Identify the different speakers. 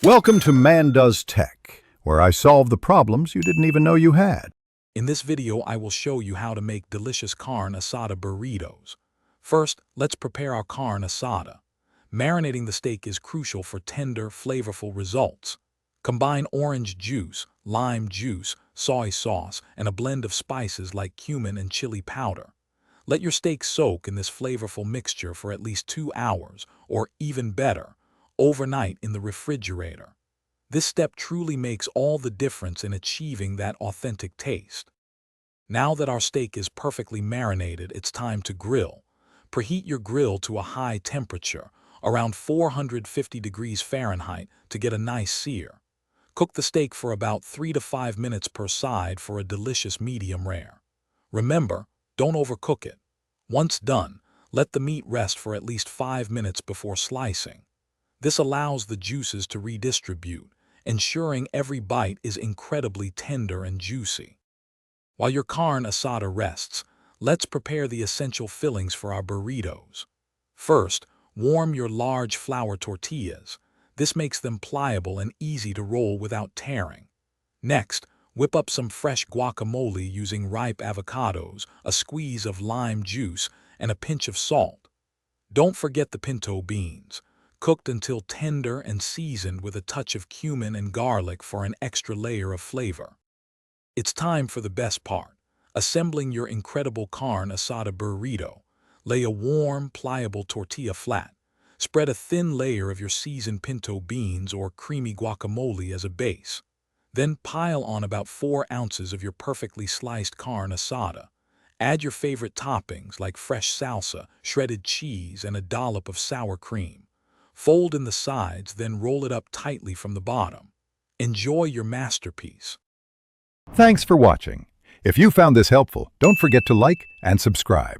Speaker 1: Welcome to Man Does Tech, where I solve the problems you didn't even know you had.
Speaker 2: In this video, I will show you how to make delicious carne asada burritos. First, let's prepare our carne asada. Marinating the steak is crucial for tender, flavorful results. Combine orange juice, lime juice, soy sauce, and a blend of spices like cumin and chili powder. Let your steak soak in this flavorful mixture for at least 2 hours, or even better, overnight in the refrigerator. This step truly makes all the difference in achieving that authentic taste. Now that our steak is perfectly marinated, it's time to grill. Preheat your grill to a high temperature, around 450 degrees Fahrenheit, to get a nice sear. Cook the steak for about 3 to 5 minutes per side for a delicious medium rare. Remember, don't overcook it. Once done, let the meat rest for at least 5 minutes before slicing. This allows the juices to redistribute, ensuring every bite is incredibly tender and juicy. While your carne asada rests, let's prepare the essential fillings for our burritos. First, warm your large flour tortillas. This makes them pliable and easy to roll without tearing. Next, whip up some fresh guacamole using ripe avocados, a squeeze of lime juice, and a pinch of salt. Don't forget the pinto beans, cooked until tender and seasoned with a touch of cumin and garlic for an extra layer of flavor. It's time for the best part, assembling your incredible carne asada burrito. Lay a warm, pliable tortilla flat. Spread a thin layer of your seasoned pinto beans or creamy guacamole as a base. Then pile on about 4 ounces of your perfectly sliced carne asada. Add your favorite toppings like fresh salsa, shredded cheese, and a dollop of sour cream. Fold in the sides, then roll it up tightly from the bottom. Enjoy your masterpiece.
Speaker 1: Thanks for watching. If you found this helpful, don't forget to like and subscribe.